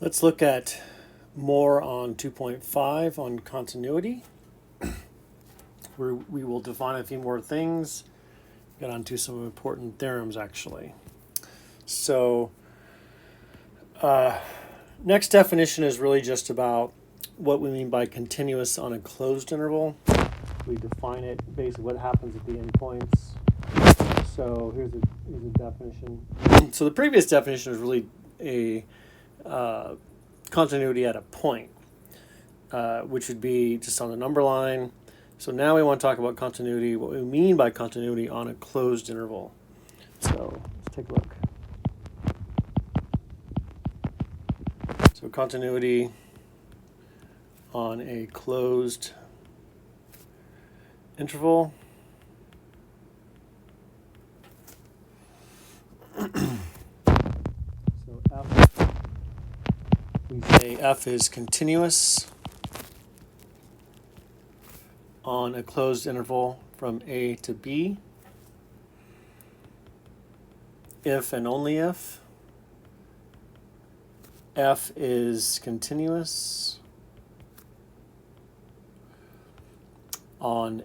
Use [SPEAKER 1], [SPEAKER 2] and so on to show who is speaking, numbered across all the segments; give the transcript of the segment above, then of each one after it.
[SPEAKER 1] Let's look at more on 2.5 on continuity, where we will define a few more things, get onto some important theorems actually. So next definition is really just about what we mean by continuous on a closed interval. We define it, basically what happens at the endpoints. So here's a definition. So the previous definition is really a continuity at a point, which would be just on the number line. So now we want to talk about continuity, what we mean by continuity on a closed interval. So let's take a look. So continuity on a closed interval. So F, we say F is continuous on a closed interval from A to B if and only if F is continuous on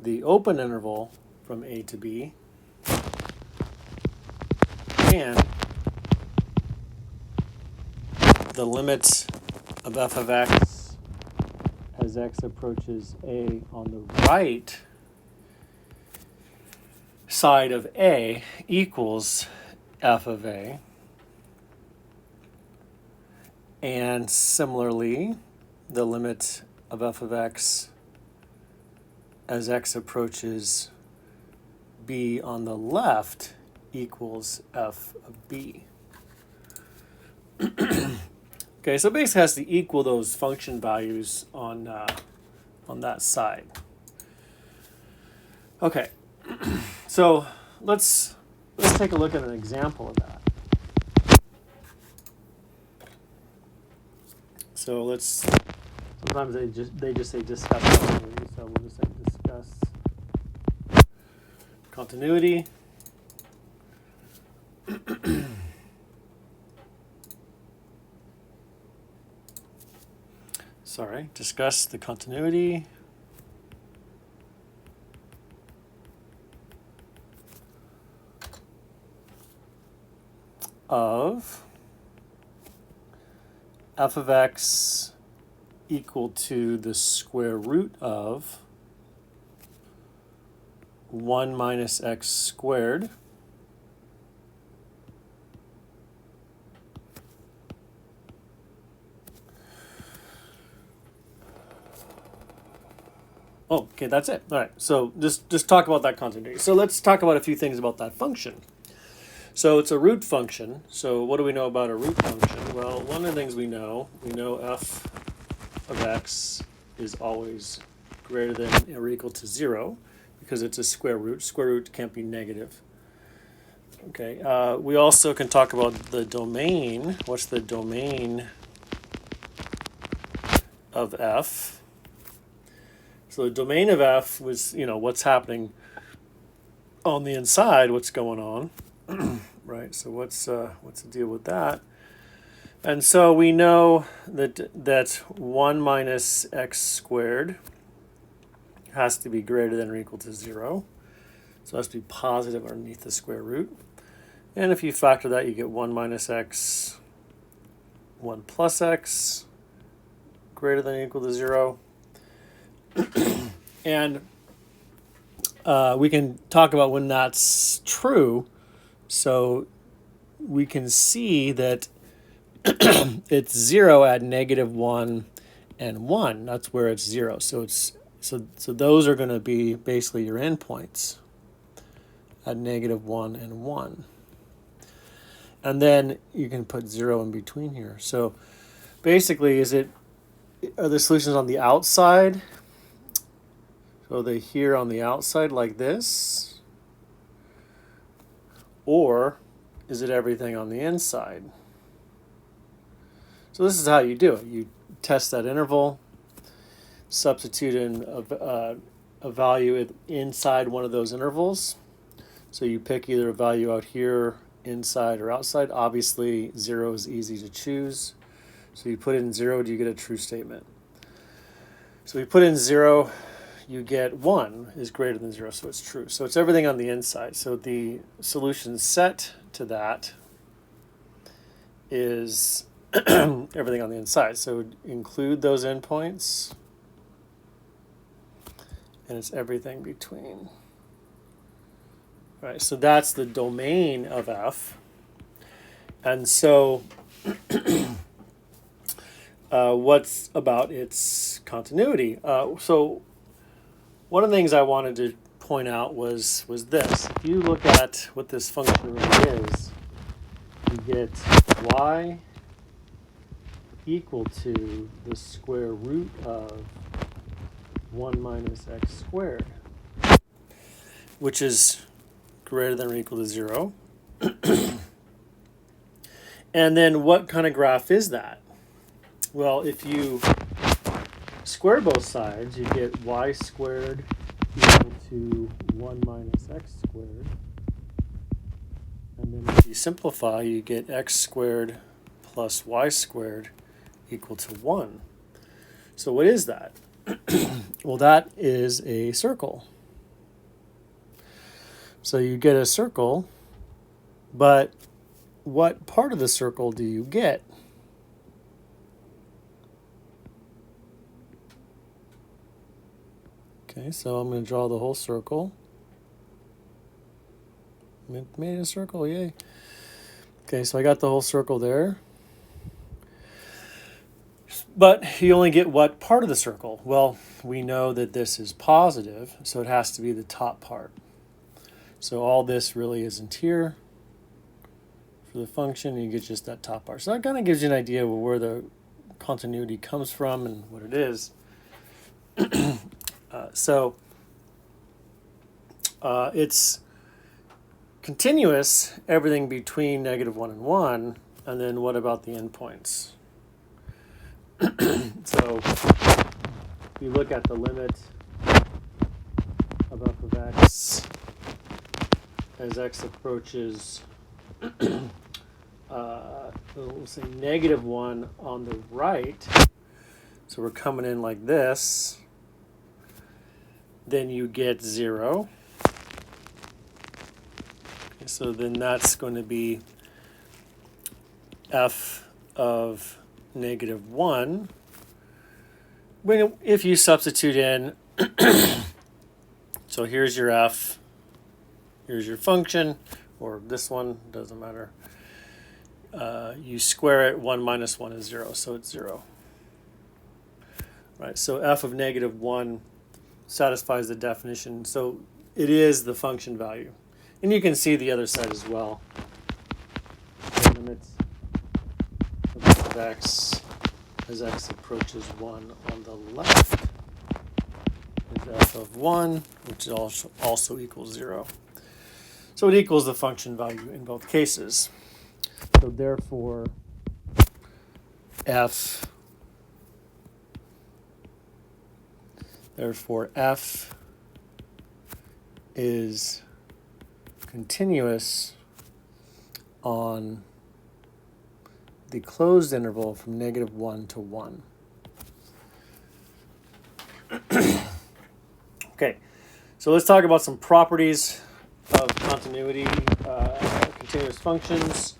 [SPEAKER 1] the open interval from A to B and the limit of f of x as x approaches A on the right side of A equals f of A. And similarly, the limit of f of x as x approaches B on the left equals f of B. Okay, so basically has to equal those function values on that side. Okay, so let's take a look at an example of that. So sometimes they just say discuss continuity, so we'll just say discuss continuity. Discuss the continuity of f of x equal to the square root of 1 minus x squared Oh, okay, that's it. All right, so just talk about that continuity. So let's talk about a few things about that function. So it's a root function. So what do we know about a root function? Well, one of the things we know f of x is always greater than or equal to 0 because it's a square root. Square root can't be negative. Okay, we also can talk about the domain. What's the domain of f? So the domain of f was, what's happening on the inside, what's going on, right? So what's the deal with that? And so we know that 1 minus x squared has to be greater than or equal to 0. So it has to be positive underneath the square root. And if you factor that, you get 1 minus x, 1 plus x, greater than or equal to 0. And we can talk about when that's true. So we can see that it's 0 at negative 1 and 1. That's where it's 0. So those are going to be basically your endpoints at negative 1 and 1. And then you can put 0 in between here. So basically, are the solutions on the outside? So are they here on the outside like this? Or is it everything on the inside? So this is how you do it. You test that interval, substitute in a value inside one of those intervals. So you pick either a value out here, inside or outside. Obviously, 0 is easy to choose. So you put in 0, do you get a true statement? So we put in 0, you get 1 is greater than 0, so it's true. So it's everything on the inside. So the solution set to that is everything on the inside. So include those endpoints, and it's everything between. All right, so that's the domain of F. And so what's about its continuity? So one of the things I wanted to point out was this. If you look at what this function really is, you get y equal to the square root of 1 minus x squared, which is greater than or equal to 0. And then what kind of graph is that? Well, if you square both sides, you get y squared equal to 1 minus x squared. And then if you simplify, you get x squared plus y squared equal to 1. So what is that? Well, that is a circle. So you get a circle, but what part of the circle do you get? Okay, so I'm going to draw the whole circle. Made a circle, yay. Okay, so I got the whole circle there. But you only get what part of the circle? Well, we know that this is positive, so it has to be the top part. So all this really isn't here for the function, and you get just that top part. So that kind of gives you an idea of where the continuity comes from and what it is. It's continuous, everything between -1 and 1, and then what about the endpoints? So if you look at the limit of f of x as x approaches, we'll say -1 on the right, so we're coming in like this, then you get 0. Okay, so then that's going to be f of -1. If you substitute in, so here's your f, here's your function, or this one, doesn't matter. You square it, 1 minus 1 is 0, so it's 0. Right, so f of -1 satisfies the definition, so it is the function value. And you can see the other side as well. The limit of f of x as x approaches 1 on the left is f of 1, which also equals 0. So it equals the function value in both cases. So therefore, f is continuous on the closed interval from -1 to 1. Okay, so let's talk about some properties of continuity, continuous functions.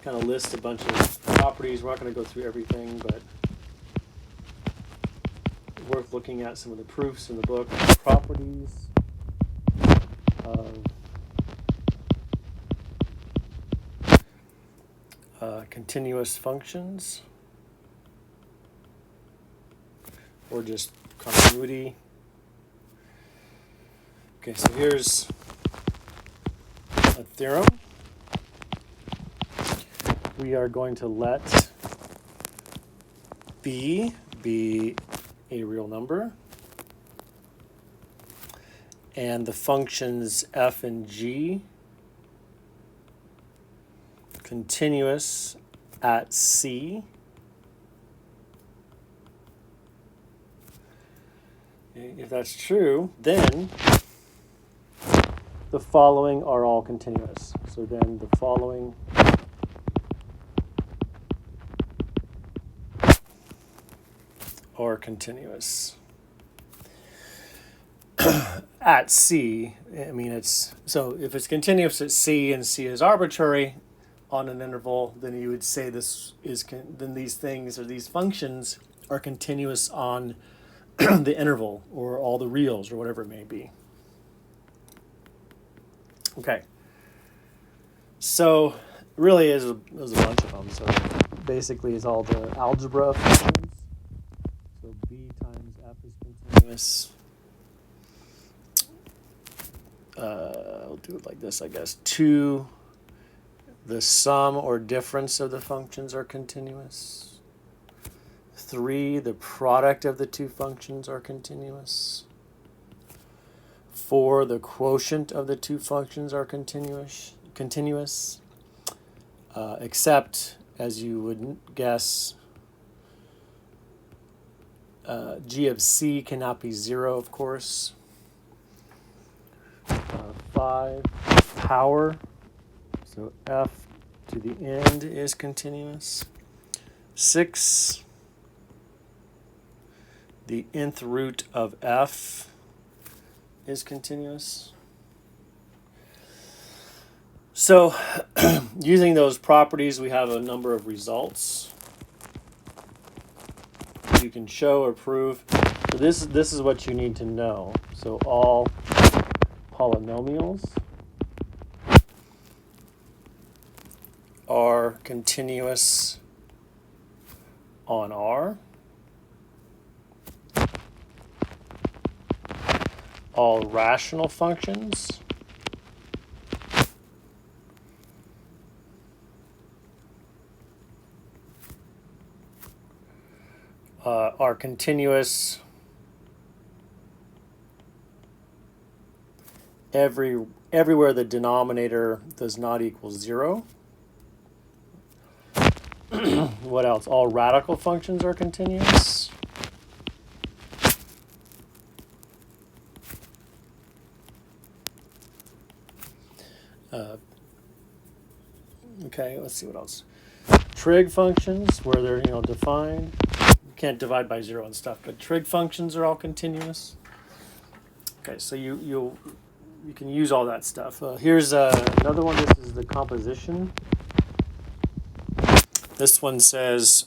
[SPEAKER 1] Kind of list a bunch of properties. We're not going to go through everything, but worth looking at some of the proofs in the book. Properties of continuous functions, or just continuity. Okay, so here's a theorem. We are going to let b be a real number, and the functions f and g continuous at c. If that's true, then the following are all continuous. So then the following are continuous. At C, I mean, it's so if it's continuous at C and C is arbitrary on an interval, then you would say then these things or these functions are continuous on the interval or all the reals or whatever it may be. Okay. So really is a bunch of them. So basically is all the algebra functions. So B times F is continuous. I'll do it like this, I guess. 2, the sum or difference of the functions are continuous. 3, the product of the two functions are continuous. 4, the quotient of the two functions are continuous. Except, as you would guess, g of c cannot be 0, of course. 5, power, so f to the end is continuous. 6, the nth root of f is continuous. So using those properties, we have a number of results you can show or prove. So this is what you need to know. So all polynomials are continuous on R. All rational functions are continuous everywhere the denominator does not equal 0. What else? All radical functions are continuous. Okay, let's see what else. Trig functions, where they're defined. You can't divide by 0 and stuff, but trig functions are all continuous. Okay, so you can use all that stuff. Here's another one. This is the composition. This one says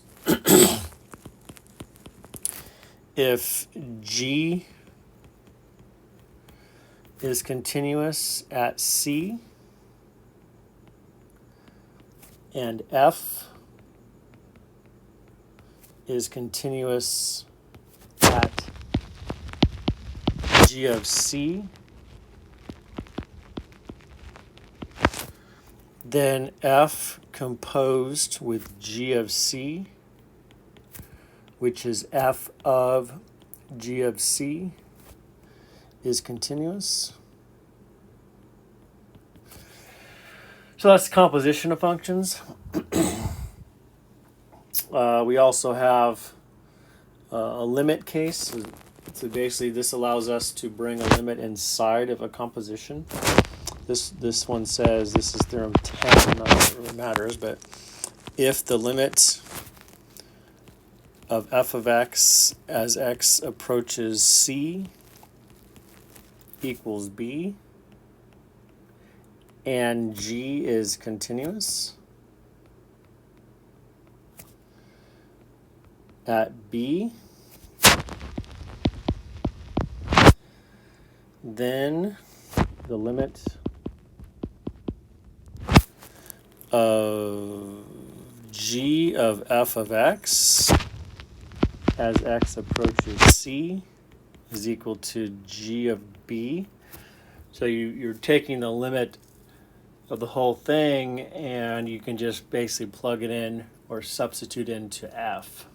[SPEAKER 1] if G is continuous at C and F is continuous at G of C, then F composed with G of C, which is F of G of C, is continuous. So that's the composition of functions. We also have a limit case. So basically this allows us to bring a limit inside of a composition. This one says, this is theorem 10, not that it really matters, but if the limit of f of x as x approaches c equals b, and g is continuous at b, then the limit of g of f of x as x approaches c is equal to g of b. So you're taking the limit of the whole thing and you can just basically plug it in or substitute into f.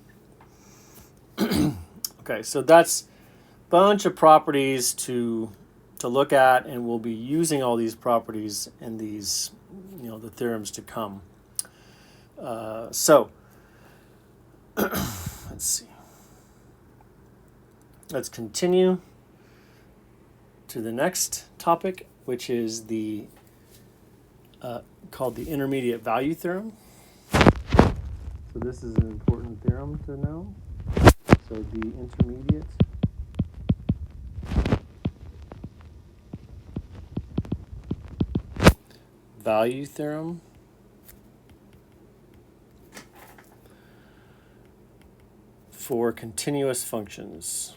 [SPEAKER 1] Okay, so that's a bunch of properties to look at, and we'll be using all these properties in these, the theorems to come. So let's see. Let's continue to the next topic, which is the called the intermediate value theorem. So this is an important theorem to know. So the intermediate value theorem for continuous functions.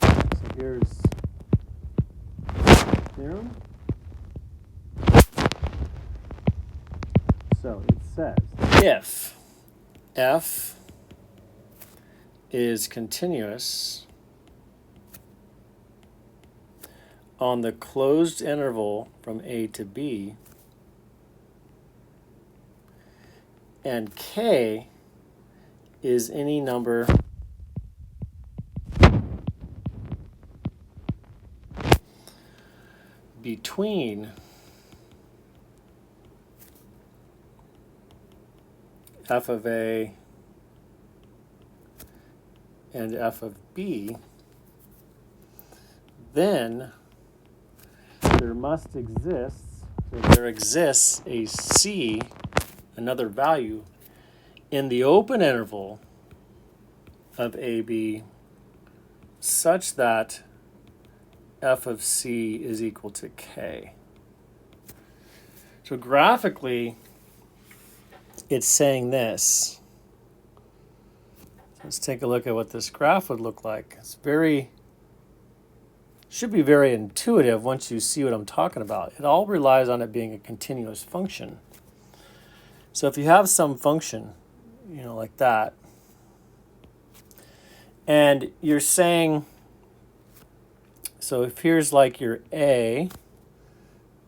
[SPEAKER 1] So here's theorem. So it says if f is continuous on the closed interval from a to b, and k is any number between f of a and f of b, then there must exist, so there exists a c, another value, in the open interval of AB such that f of c is equal to k. So graphically, it's saying this. Let's take a look at what this graph would look like. It's should be very intuitive once you see what I'm talking about. It all relies on it being a continuous function. So if you have some function, like that, and you're saying, so if here's like your A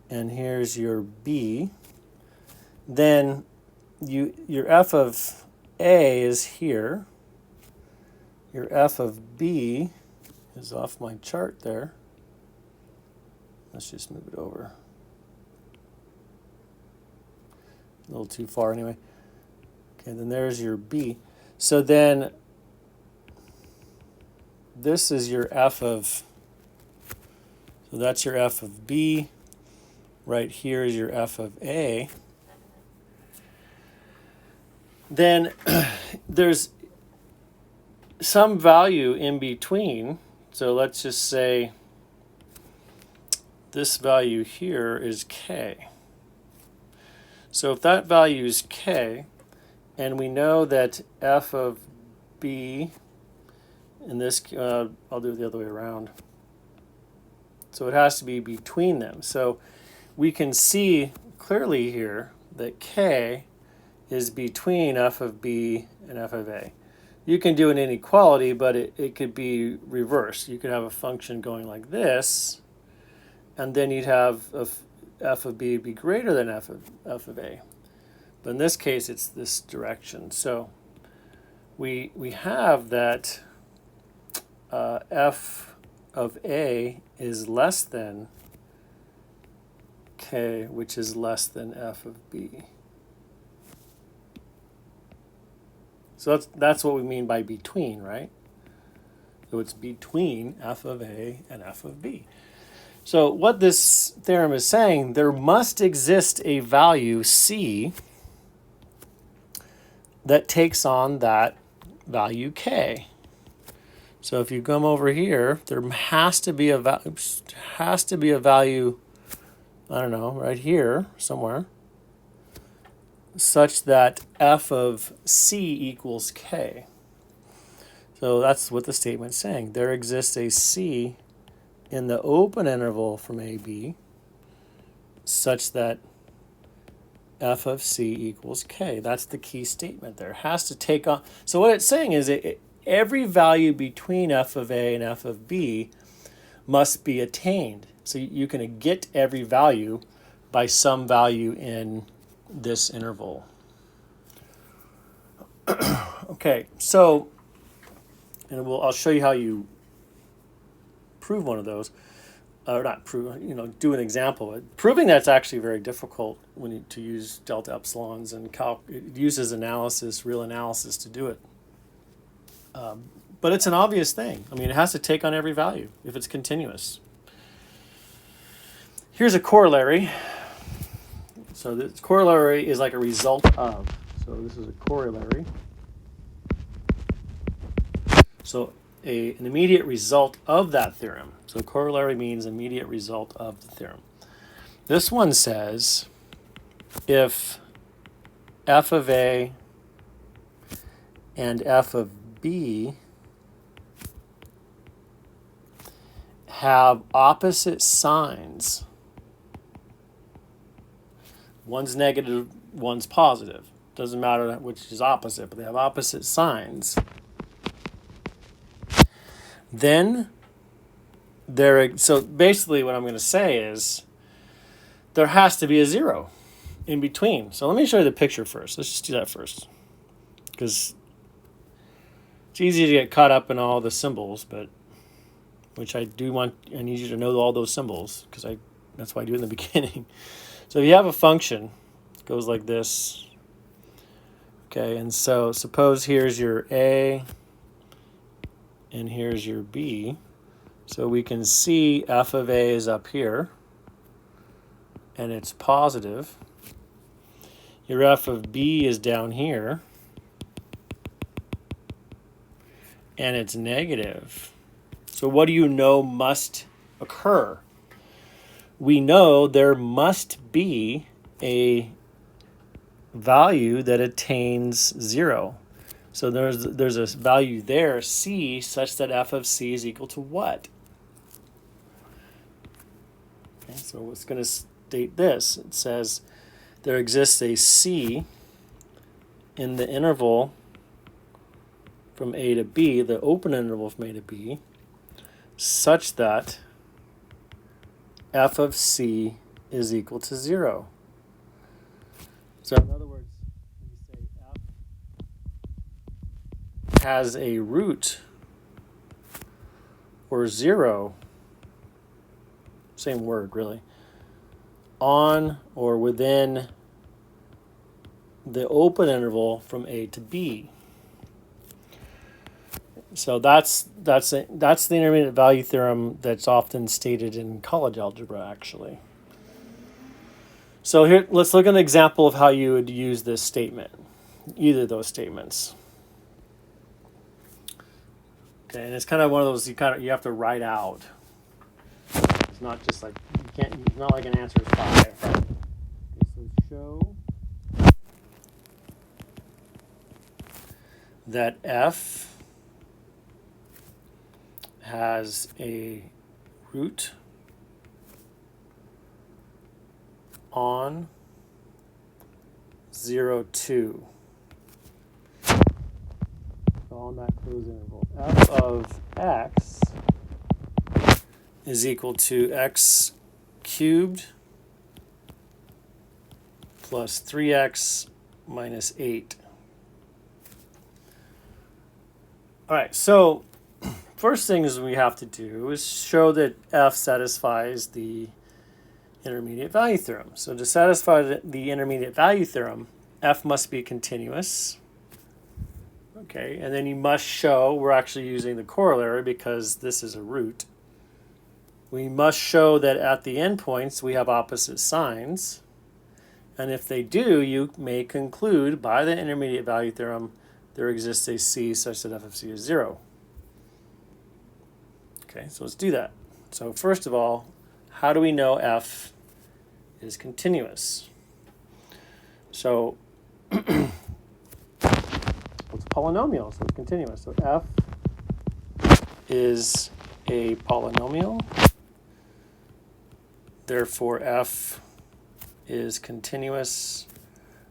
[SPEAKER 1] and here's your B, then your f of A is here. Your f of B is off my chart there. Let's just move it over. A little too far anyway. Okay, then there's your B. So then this is your f of, so that's your f of B. Right here is your f of A. Then there's some value in between. So let's just say this value here is k. So if that value is k, and we know that f of b, in this, I'll do it the other way around. So it has to be between them. So we can see clearly here that k is between f of b and f of a. You can do an inequality, but it could be reversed. You could have a function going like this, and then you'd have f of b be greater than f of a. But in this case, it's this direction. So we have that f of a is less than k, which is less than f of b. So that's what we mean by between, right? So it's between f of a and f of b. So what this theorem is saying, there must exist a value c that takes on that value k. So if you come over here, there has to be a value, I don't know, right here somewhere, such that f of c equals k. So that's what the statement's saying. There exists a c in the open interval from AB such that f of c equals k. That's the key statement there. It has to take on. So what it's saying is every value between f of a and f of b must be attained. So you can get every value by some value in this interval. Okay, so, and I'll show you how you prove one of those, or not prove, do an example. Proving that's actually very difficult to use delta epsilons and it uses analysis, real analysis to do it. But it's an obvious thing. I mean, it has to take on every value if it's continuous. Here's a corollary. So the corollary is like a result of. So this is a corollary. So an immediate result of that theorem. So corollary means immediate result of the theorem. This one says if f of A and f of B have opposite signs, one's negative, one's positive. Doesn't matter which is opposite, but they have opposite signs. Then so basically what I'm going to say is there has to be a zero in between. So let me show you the picture first. Let's just do that first, because it's easy to get caught up in all the symbols, but which I need you to know all those symbols, because that's why I do it in the beginning. So if you have a function, it goes like this. Okay, and so suppose here's your A and here's your B. So we can see f of A is up here, and it's positive. Your f of B is down here, and it's negative. So what do you know must occur? We know there must be a value that attains 0. So there's a value there, C, such that f of C is equal to what? Okay, so it's going to state this. It says there exists a C in the interval from A to B, the open interval from A to B, such that f of C is equal to 0. So in other words, when you say f has a root or 0, same word really, on or within the open interval from A to B. So that's the intermediate value theorem that's often stated in college algebra, actually. So here, let's look at an example of how you would use this statement, either of those statements. Okay, and it's kind of one of those you have to write out. It's not just like it's not like an answer is 5. Right? Okay, so show that f has a root on 0, 2. On that closed interval, f of x is equal to x cubed plus 3x minus 8. All right, so first things we have to do is show that f satisfies the intermediate value theorem. So to satisfy the intermediate value theorem, f must be continuous. Okay, and then you must show, we're actually using the corollary because this is a root. We must show that at the endpoints we have opposite signs. And if they do, you may conclude by the intermediate value theorem there exists a C such that f of C is 0. Okay, so let's do that. So first of all, how do we know f is continuous? So it's polynomial, so it's continuous. So f is a polynomial. Therefore, f is continuous.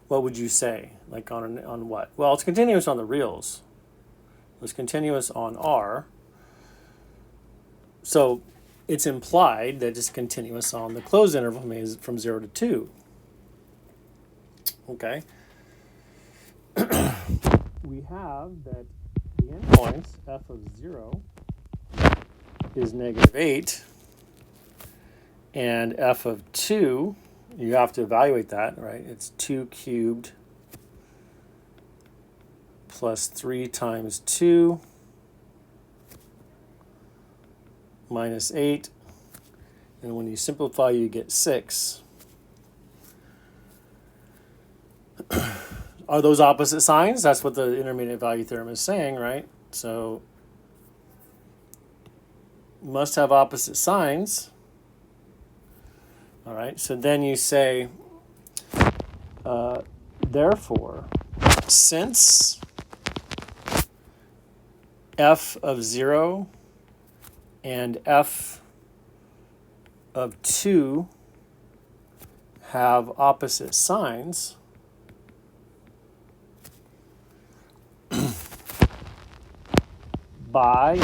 [SPEAKER 1] What would you say? Like on what? Well, it's continuous on the reals. It's continuous on R. So it's implied that it's continuous on the closed interval from 0 to 2. Okay. We have that the endpoints, f of 0 is negative 8, and f of 2, you have to evaluate that, right? It's 2 cubed plus 3 times 2 minus 8. And when you simplify, you get 6. Are those opposite signs? That's what the intermediate value theorem is saying, right? So must have opposite signs. All right, so then you say, therefore, since f of 0 and f of 2 have opposite signs, you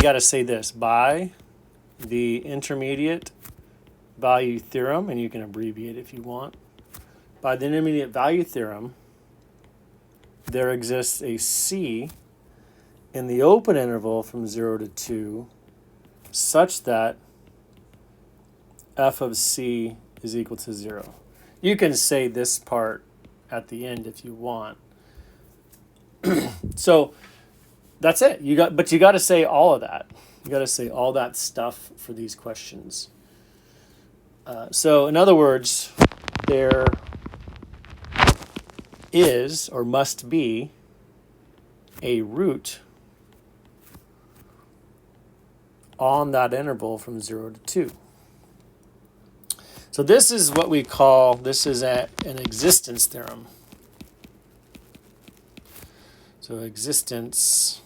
[SPEAKER 1] got to say this, by the intermediate value theorem, and you can abbreviate if you want, by the intermediate value theorem, there exists a C in the open interval from 0 to 2 such that f of C is equal to 0. You can say this part at the end if you want. So that's it. But you got to say all of that. You got to say all that stuff for these questions. So in other words, there is or must be a root on that interval from 0 to 2. So this is what we call, this is an existence theorem. So existence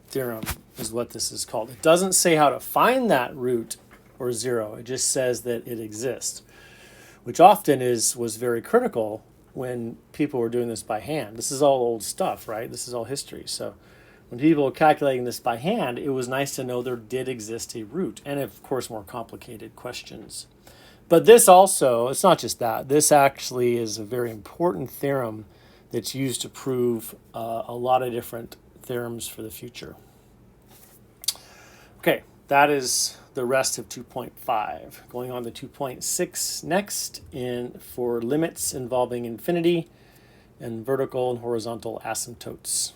[SPEAKER 1] theorem is what this is called. It doesn't say how to find that root or 0. It just says that it exists, which often was very critical when people were doing this by hand. This is all old stuff, right? This is all history. So when people were calculating this by hand, it was nice to know there did exist a root, and of course more complicated questions. But this also, it's not just that. This actually is a very important theorem that's used to prove a lot of different theorems for the future. Okay, that is the rest of 2.5. Going on to 2.6 next for limits involving infinity and vertical and horizontal asymptotes.